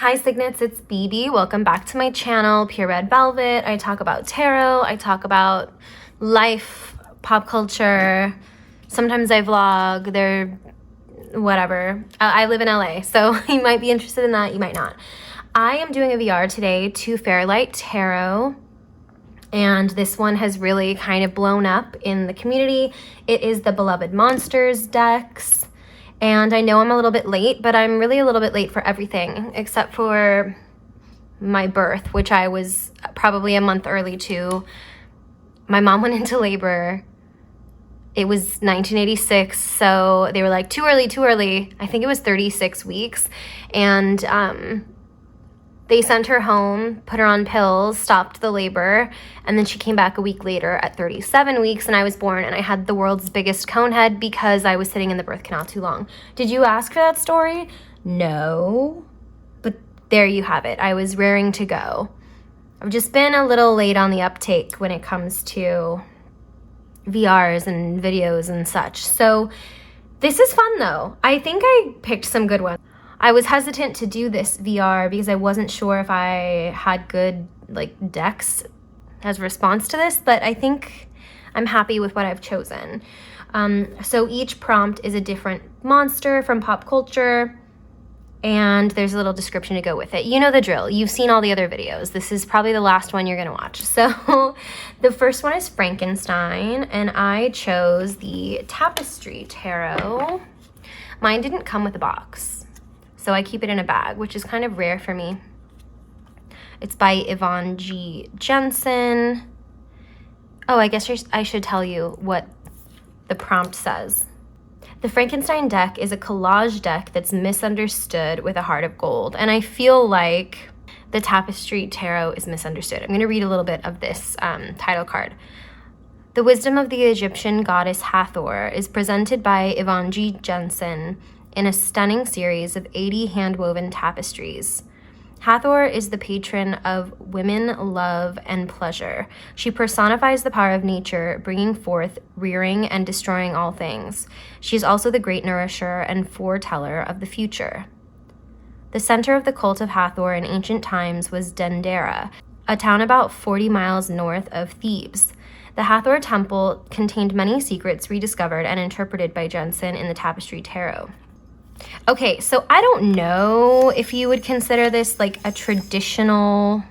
Hi Signets, it's BB. Welcome back to my channel, Pure Red Velvet. I talk about tarot, I talk about life, pop culture. Sometimes I vlog, whatever. I live in LA, so you might be interested in that, you might not. I am doing a VR today to Fairlight Tarot, and this one has really kind of blown up in the community. It is the Beloved Monsters decks. And I know I'm a little bit late, but I'm really a little bit late for everything except for my birth, which I was probably a month early to. My mom went into labor. It was 1986, so they were like, too early. I think it was 36 weeks. And they sent her home, put her on pills, stopped the labor, and then she came back a week later at 37 weeks, and I was born, and I had the world's biggest cone head because I was sitting in the birth canal too long. Did you ask for that story? No. But there you have it. I was raring to go. I've just been a little late on the uptake when it comes to VRs and videos and such. So this is fun, though. I think I picked some good ones. I was hesitant to do this VR because I wasn't sure if I had good decks as response to this, but I think I'm happy with what I've chosen. So each prompt is a different monster from pop culture, and there's a little description to go with it. You know the drill. You've seen all the other videos. This is probably the last one you're gonna watch. So the first one is Frankenstein, and I chose the Tapestry Tarot. Mine didn't come with a box, so I keep it in a bag, which is kind of rare for me. It's by Yvonne G. Jensen. Oh, I guess I should tell you what the prompt says. The Frankenstein deck is a collage deck that's misunderstood with a heart of gold. And I feel like the Tapestry Tarot is misunderstood. I'm gonna read a little bit of this title card. The wisdom of the Egyptian goddess Hathor is presented by Yvonne G. Jensen in a stunning series of 80 hand-woven tapestries. Hathor is the patron of women, love, and pleasure. She personifies the power of nature, bringing forth, rearing, and destroying all things. She is also the great nourisher and foreteller of the future. The center of the cult of Hathor in ancient times was Dendera, a town about 40 miles north of Thebes. The Hathor temple contained many secrets rediscovered and interpreted by Jensen in the Tapestry Tarot. Okay, so I don't know if you would consider this like a traditional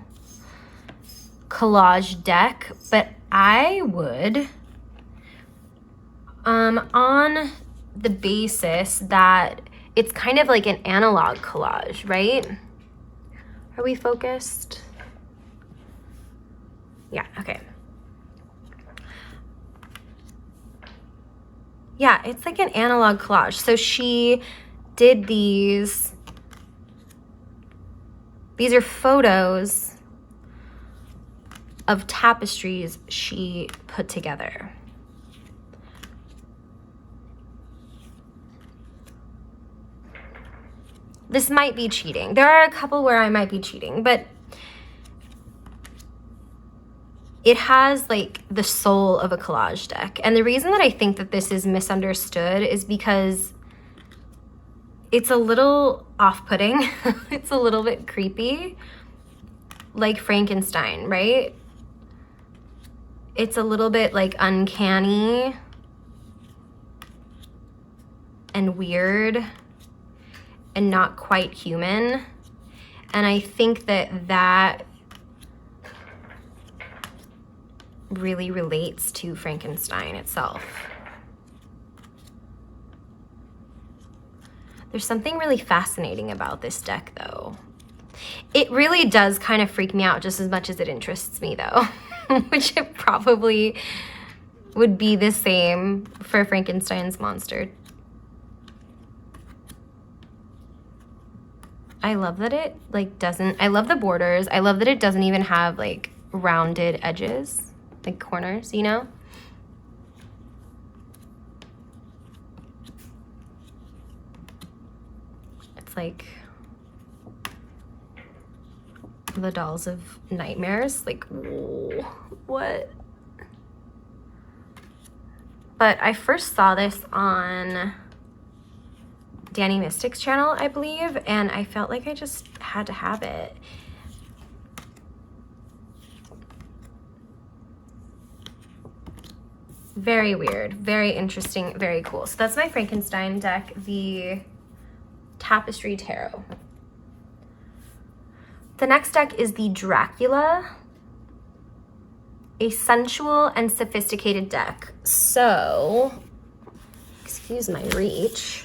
collage deck, but I would, on the basis that it's kind of like an analog collage, right? Are we focused? Yeah, okay. Yeah, it's like an analog collage. So she did these are photos of tapestries she put together. This might be cheating. There are a couple where I might be cheating, but it has like the soul of a collage deck. And the reason that I think that this is misunderstood is because it's a little off-putting. It's a little bit creepy, like Frankenstein, right? It's a little bit like uncanny and weird and not quite human. And I think that really relates to Frankenstein itself. There's something really fascinating about this deck, though. It really does kind of freak me out just as much as it interests me, though, which it probably would be the same for Frankenstein's monster. I love that it I love the borders. I love that it doesn't even have like rounded edges, like corners, you know? Like the Dolls of Nightmares, like, whoa, what? But I first saw this on Danny Mystic's channel, I believe, and I felt like I just had to have it. Very weird, very interesting, very cool. So that's my Frankenstein deck, the Tapestry Tarot. The next deck is the Dracula, a sensual and sophisticated deck. So, excuse my reach,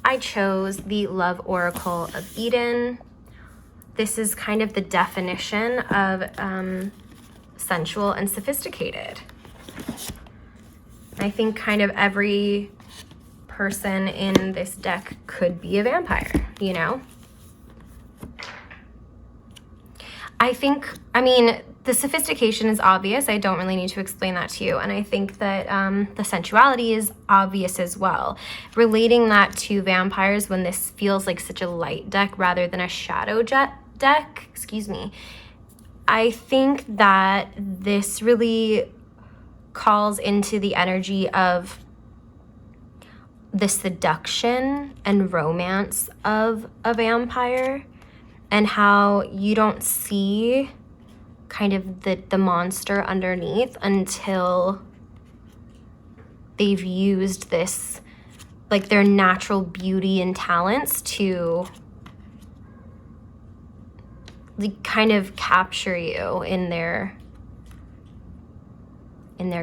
I chose the Love Oracle of Eden. This is kind of the definition of sensual and sophisticated. I think kind of every person in this deck could be a vampire, you know? I mean, the sophistication is obvious. I don't really need to explain that to you. And I think that the sensuality is obvious as well. Relating that to vampires when this feels like such a light deck rather than a shadow deck, excuse me, I think that this really calls into the energy of the seduction and romance of a vampire, and how you don't see kind of the monster underneath until they've used this, like their natural beauty and talents to like kind of capture you in their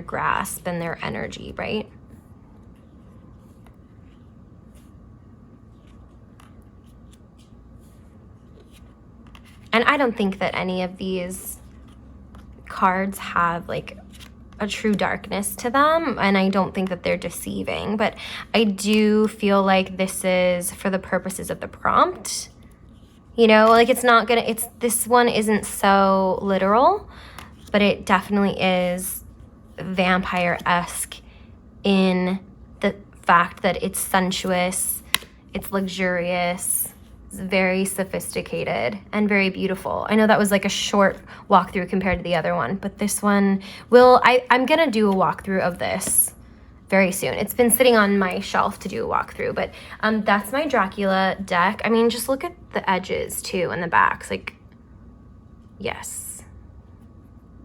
grasp and their energy, right? And I don't think that any of these cards have like a true darkness to them, and I don't think that they're deceiving, but I do feel like this is for the purposes of the prompt, you know, like this one isn't so literal, but it definitely is vampire-esque in the fact that it's sensuous, it's luxurious, it's very sophisticated, and very beautiful. I know that was like a short walkthrough compared to the other one, but this one I'm gonna do a walkthrough of this very soon. It's been sitting on my shelf to do a walkthrough, but that's my Dracula deck. I mean, just look at the edges too and the backs, like, yes,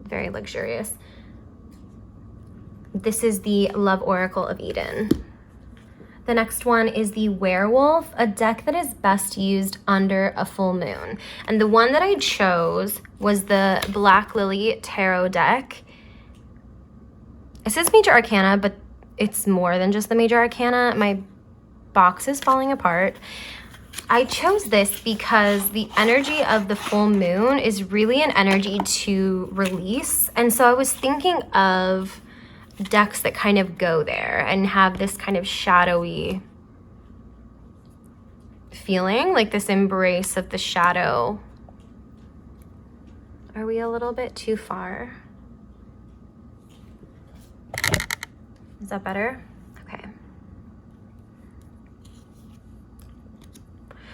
very luxurious. This is the Love Oracle of Eden. The next one is the Werewolf, a deck that is best used under a full moon. And the one that I chose was the Black Lily Tarot deck. It says Major Arcana, but it's more than just the Major Arcana. My box is falling apart. I chose this because the energy of the full moon is really an energy to release. And so I was thinking of decks that kind of go there and have this kind of shadowy feeling, like this embrace of the shadow. Are we a little bit too far? Is that better? Okay.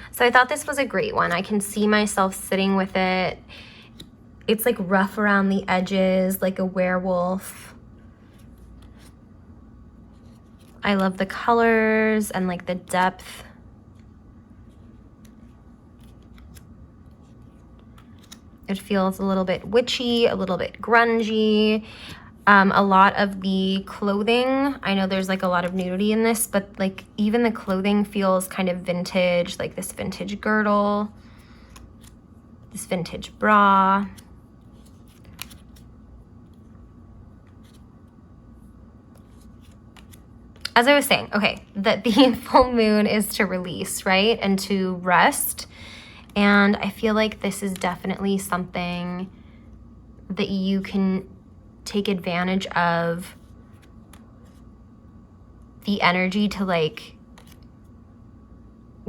So I thought this was a great one. I can see myself sitting with it. It's like rough around the edges, like a werewolf. I love the colors and like the depth. It feels a little bit witchy, a little bit grungy. A lot of the clothing, I know there's like a lot of nudity in this, but like even the clothing feels kind of vintage, like this vintage girdle, this vintage bra. As I was saying, okay, that the full moon is to release, right? And to rest. And I feel like this is definitely something that you can take advantage of, the energy to like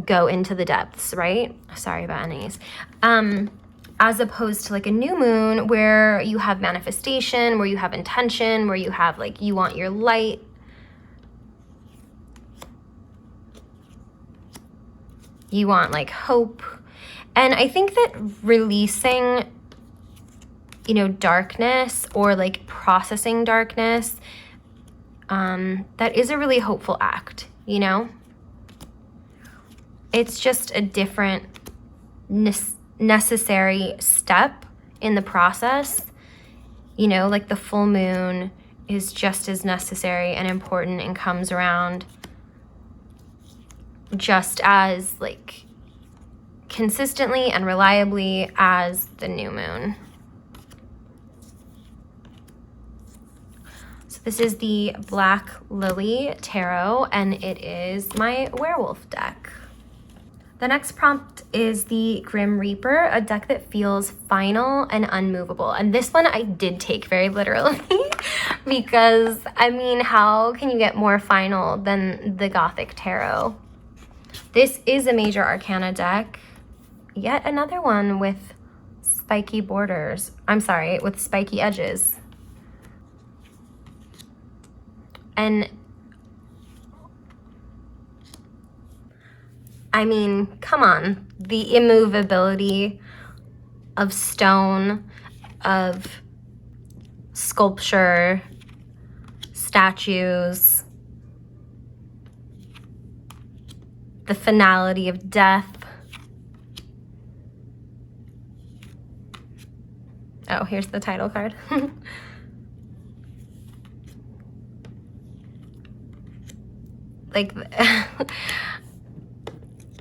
go into the depths, right? Sorry about enemies. As opposed to like a new moon where you have manifestation, where you have intention, where you have like, you want your light. You want like hope. And I think that releasing, you know, darkness or like processing darkness, that is a really hopeful act, you know? It's just a different necessary step in the process. You know, like the full moon is just as necessary and important and comes around just as like consistently and reliably as the new moon. So this is the Black Lily Tarot, and it is my werewolf deck. The next prompt is the Grim Reaper, a deck that feels final and unmovable. And this one I did take very literally because, I mean, how can you get more final than the Gothic Tarot? This is a major arcana deck. Yet another one with spiky borders. I'm sorry, with spiky edges. And I mean, come on, the immovability of stone, of sculpture, statues, the finality of death. Oh, here's the title card. Like,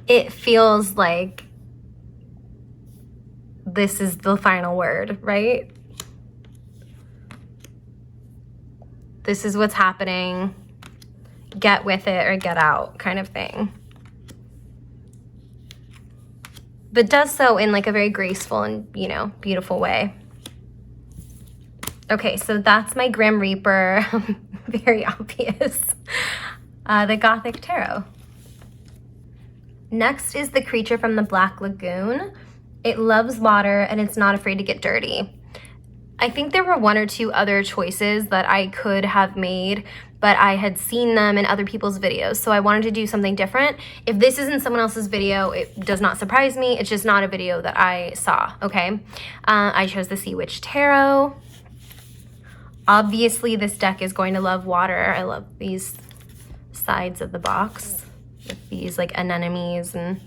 it feels like this is the final word, right? This is what's happening. Get with it or get out kind of thing. But does so in like a very graceful and, you know, beautiful way. Okay, so that's my Grim Reaper. Very obvious. The Gothic Tarot. Next is the creature from the Black Lagoon. It loves water and it's not afraid to get dirty. I think there were one or two other choices that I could have made, but I had seen them in other people's videos, so I wanted to do something different. If this isn't someone else's video, it does not surprise me. It's just not a video that I saw, okay? I chose the Sea Witch Tarot. Obviously, this deck is going to love water. I love these sides of the box with these like anemones and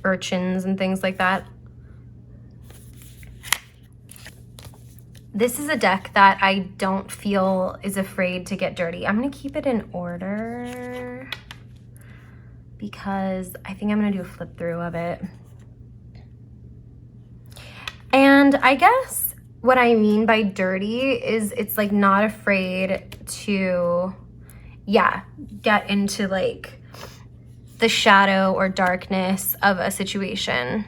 urchins and things like that. This is a deck that I don't feel is afraid to get dirty. I'm gonna keep it in order because I think I'm gonna do a flip through of it. And I guess what I mean by dirty is it's like not afraid to, yeah, get into like the shadow or darkness of a situation.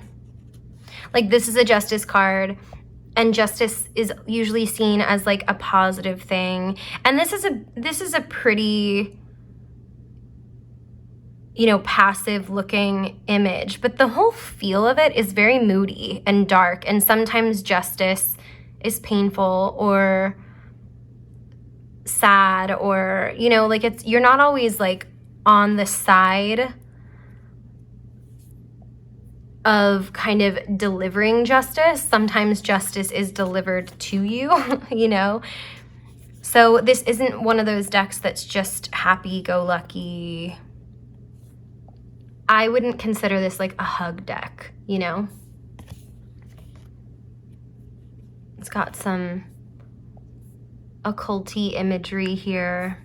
Like this is a Justice card, and justice is usually seen as like a positive thing. And this is a pretty, you know, passive looking image, but the whole feel of it is very moody and dark. And sometimes justice is painful or sad, or, you know, like you're not always like on the side of kind of delivering justice. Sometimes justice is delivered to you, you know? So this isn't one of those decks that's just happy-go-lucky. I wouldn't consider this like a hug deck, you know? It's got some occulty imagery here.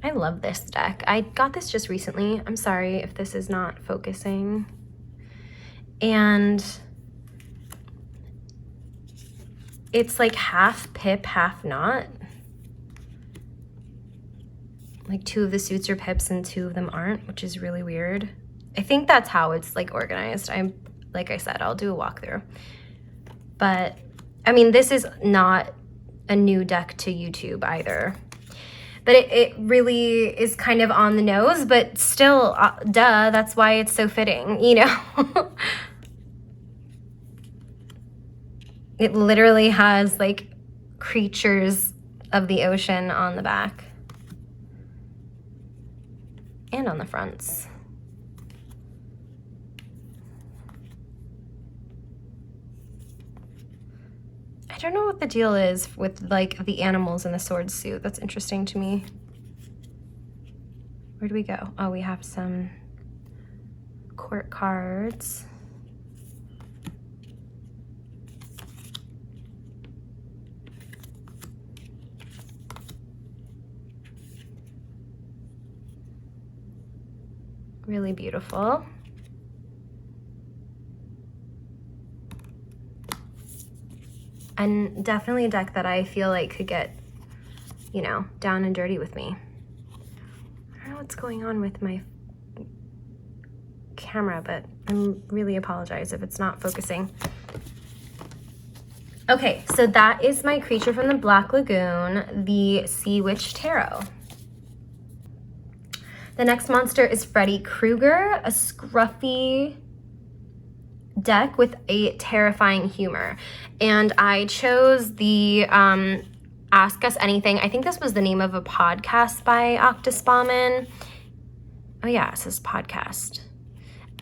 I love this deck. I got this just recently. I'm sorry if this is not focusing. And it's like half pip, half not. Like 2 of the suits are pips and 2 of them aren't, which is really weird. I think that's how it's like organized. Like I said, I'll do a walkthrough. But I mean, this is not a new deck to YouTube either. But it really is kind of on the nose, but still, duh, that's why it's so fitting, you know? It literally has like creatures of the ocean on the back and on the fronts. I don't know what the deal is with like the animals in the sword suit. That's interesting to me. Where do we go? Oh, we have some court cards. Really beautiful. And definitely a deck that I feel like could get, you know, down and dirty with me. I don't know what's going on with my camera, but I really apologize if it's not focusing. Okay, so that is my creature from the Black Lagoon, the Sea Witch Tarot. The next monster is Freddy Krueger, a scruffy deck with a terrifying humor. And I chose the Ask Us Anything. I think this was the name of a podcast by Octus Bauman. Oh yeah, it says podcast.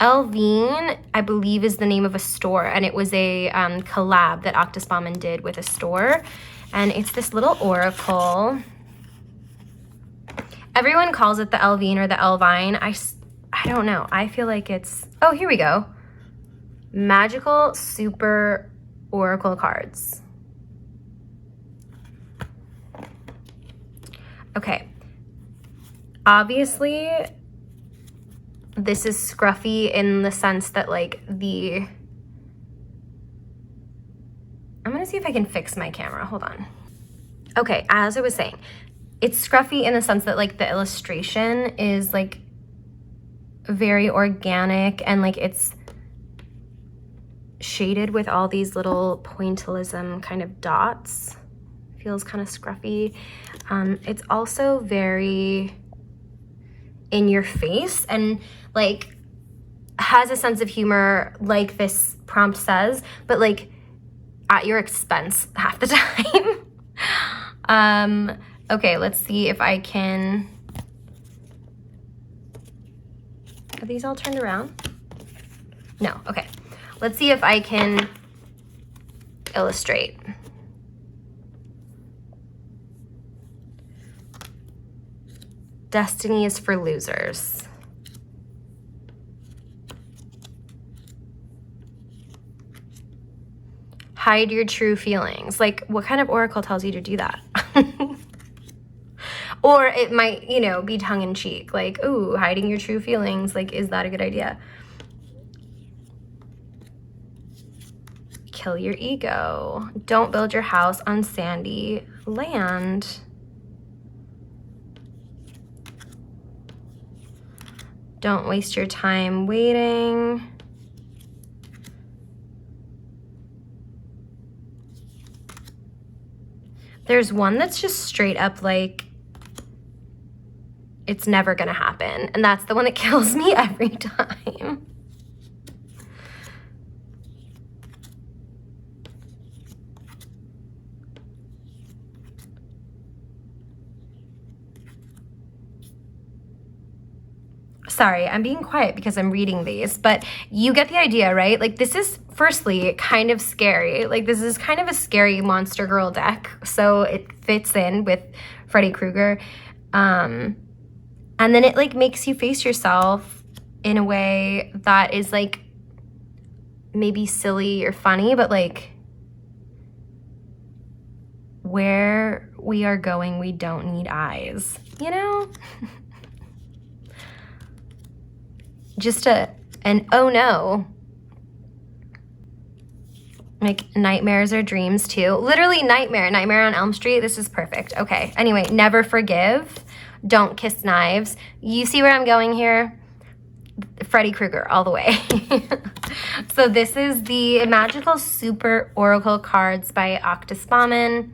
Elvine, I believe, is the name of a store, and it was a collab that Octus Bauman did with a store. And it's this little oracle. Everyone calls it the Elvine or the Elvine. I don't know. I feel like it's... Oh, here we go. Magical Super Oracle cards. Okay. Obviously, this is scruffy in the sense that, like, the... I'm going to see if I can fix my camera. Hold on. Okay, as I was saying, it's scruffy in the sense that, like, the illustration is, like, very organic and, like, it's shaded with all these little pointillism kind of dots. Feels kind of scruffy. It's also very in your face and, like, has a sense of humor, like this prompt says, but, like, at your expense half the time. Okay, let's see if I can... Are these all turned around? No, okay. Let's see if I can illustrate. Destiny is for losers. Hide your true feelings. Like, what kind of oracle tells you to do that? Or it might, you know, be tongue-in-cheek. Like, ooh, hiding your true feelings. Like, is that a good idea? Kill your ego. Don't build your house on sandy land. Don't waste your time waiting. There's one that's just straight up like, it's never gonna happen. And that's the one that kills me every time. Sorry, I'm being quiet because I'm reading these, but you get the idea, right? Like, this is firstly kind of scary. Like, this is kind of a scary monster girl deck, so it fits in with Freddy Krueger. And then it, like, makes you face yourself in a way that is, like, maybe silly or funny, but, like, where we are going, we don't need eyes, you know? Just an oh no. Like, nightmares are dreams too. Literally Nightmare on Elm Street. This is perfect. Okay, anyway, never forgive. Don't kiss knives. You see where I'm going here? Freddy Krueger all the way. So this is the Magical Super Oracle cards by Octus Bauman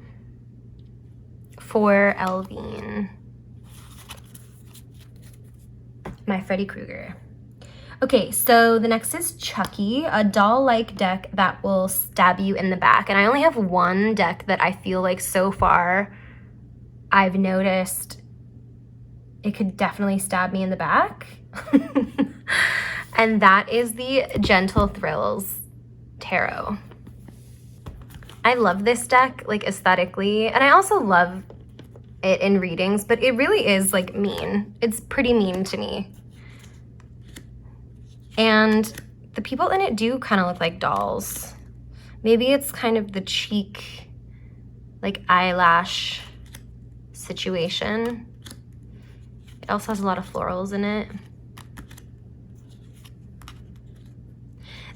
for Elvine. My Freddy Krueger. Okay, so the next is Chucky, a doll-like deck that will stab you in the back. And I only have one deck that I feel like so far I've noticed it could definitely stab me in the back. And that is the Gentle Thrills Tarot. I love this deck, like, aesthetically, and I also love it in readings, but it really is, like, mean. It's pretty mean to me. And the people in it do kind of look like dolls. Maybe it's kind of the cheek, like, eyelash situation. It also has a lot of florals in it.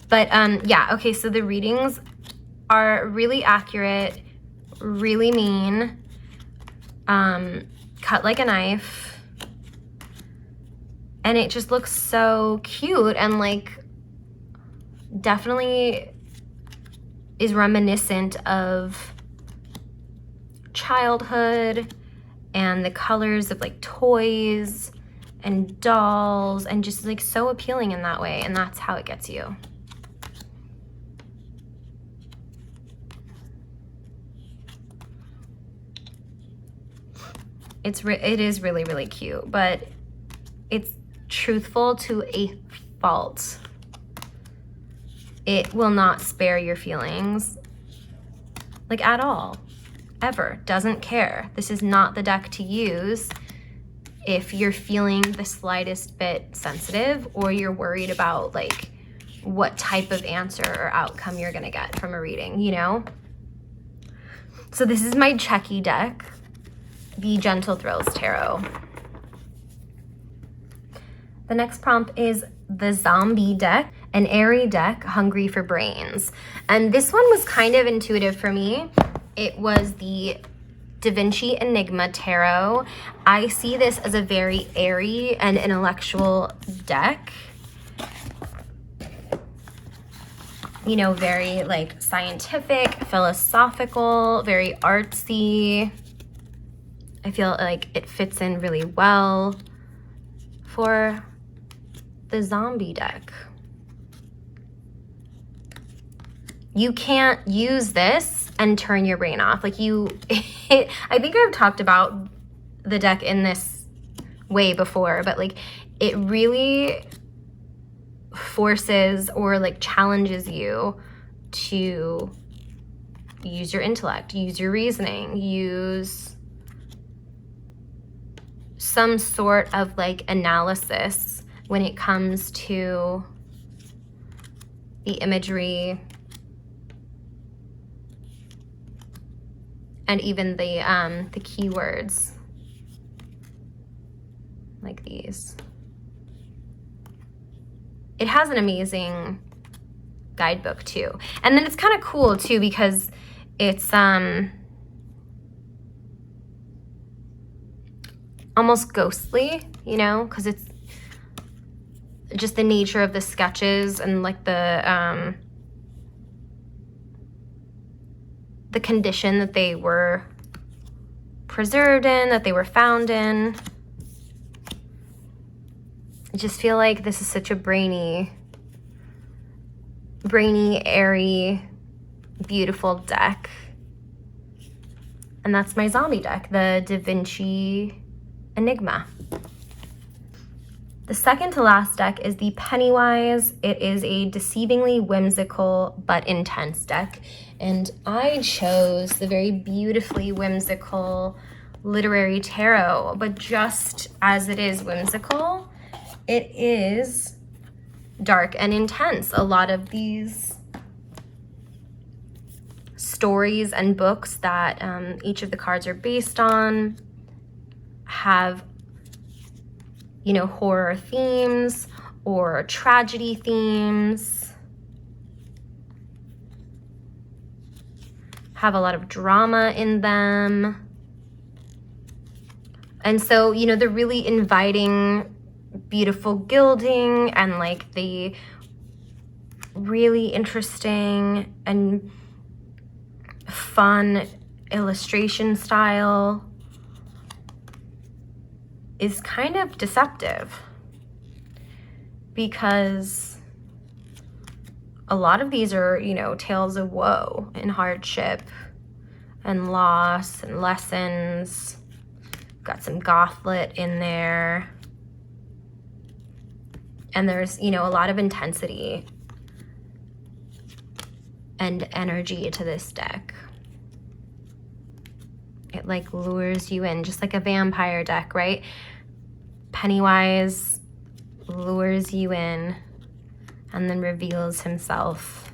But yeah, okay, so the readings are really accurate, really mean, cut like a knife, and it just looks so cute and like definitely is reminiscent of childhood and the colors of like toys and dolls, and just like so appealing in that way, and that's how it gets you. It is really, really cute, but it's truthful to a fault. It will not spare your feelings, like, at all, ever. Doesn't care. This is not the deck to use if you're feeling the slightest bit sensitive, or you're worried about like what type of answer or outcome you're gonna get from a reading, you know? So this is my Chucky deck, the Gentle Thrills Tarot. The next prompt is the Zombie deck, an airy deck hungry for brains. And this one was kind of intuitive for me. It was the Da Vinci Enigma Tarot. I see this as a very airy and intellectual deck. You know, very like scientific, philosophical, very artsy. I feel like it fits in really well for the zombie deck. You can't use this and turn your brain off. Like I think I've talked about the deck in this way before, but like it really forces or like challenges you to use your intellect, use your reasoning, use some sort of like analysis when it comes to the imagery and even the keywords like these. It has an amazing guidebook too. And then it's kind of cool too because it's almost ghostly, you know, because it's just the nature of the sketches and like the condition that they were preserved in, that they were found in. I just feel like this is such a brainy, airy, beautiful deck. And that's my zombie deck, the Da Vinci Enigma. The second to last deck is the Pennywise. It is a deceivingly whimsical but intense deck. And I chose the very beautifully whimsical literary tarot, but just as it is whimsical, it is dark and intense. A lot of these stories and books that each of the cards are based on have, you know, horror themes or tragedy themes, have a lot of drama in them. And so, you know, they're really inviting beautiful gilding and like the really interesting and fun illustration style is kind of deceptive because a lot of these are, you know, tales of woe and hardship and loss and lessons. Got some goth lit in there. And there's, you know, a lot of intensity and energy to this deck. It like lures you in, just like a vampire deck, right? Pennywise lures you in and then reveals himself.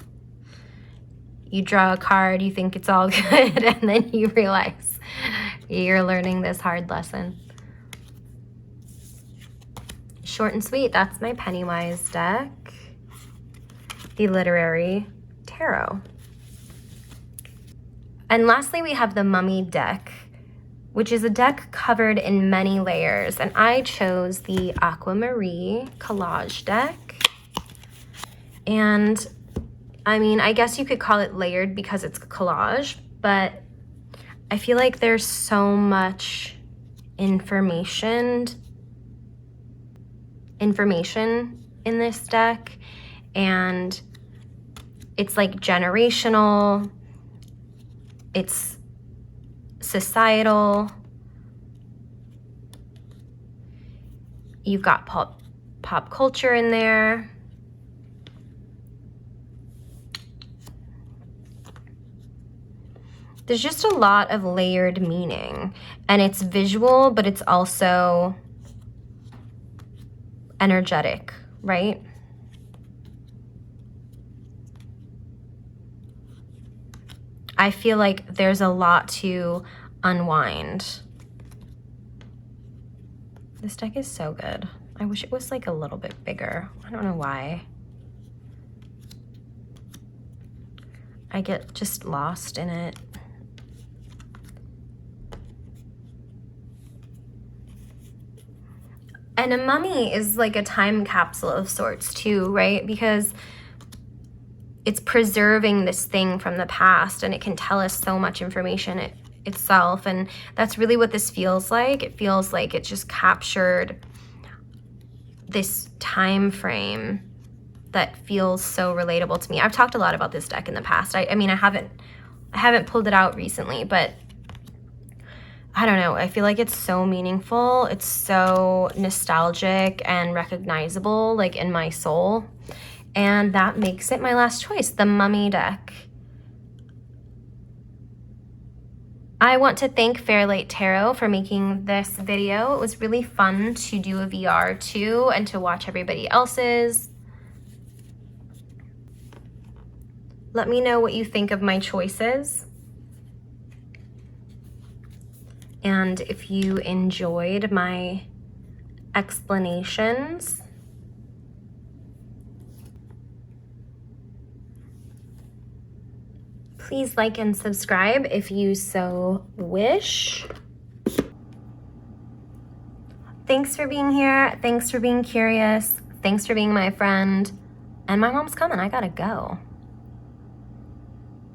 You draw a card, you think it's all good, and then you realize you're learning this hard lesson. Short and sweet, that's my Pennywise deck. The Literary Tarot. And lastly, we have the Mummy deck, which is a deck covered in many layers. And I chose the Aquamarine Collage deck. And I mean, I guess you could call it layered because it's collage, but I feel like there's so much information in this deck, and it's like generational, it's societal, you've got pop culture in there. There's just a lot of layered meaning, and it's visual, but it's also energetic, right? I feel like there's a lot to unwind. This deck is so good. I wish it was like a little bit bigger. I don't know why. I get just lost in it. And a mummy is like a time capsule of sorts too, right? Because it's preserving this thing from the past, and it can tell us so much information itself. And that's really what this feels like. It feels like it just captured this time frame that feels so relatable to me. I've talked a lot about this deck in the past. I mean, I haven't pulled it out recently, but I don't know. I feel like it's so meaningful. It's so nostalgic and recognizable, like in my soul. And that makes it my last choice, the Mummy deck. I want to thank Fairlight Tarot for making this video. It was really fun to do a VR too, and to watch everybody else's. Let me know what you think of my choices. And if you enjoyed my explanations, please like and subscribe if you so wish. Thanks for being here. Thanks for being curious. Thanks for being my friend. And my mom's coming. I gotta go.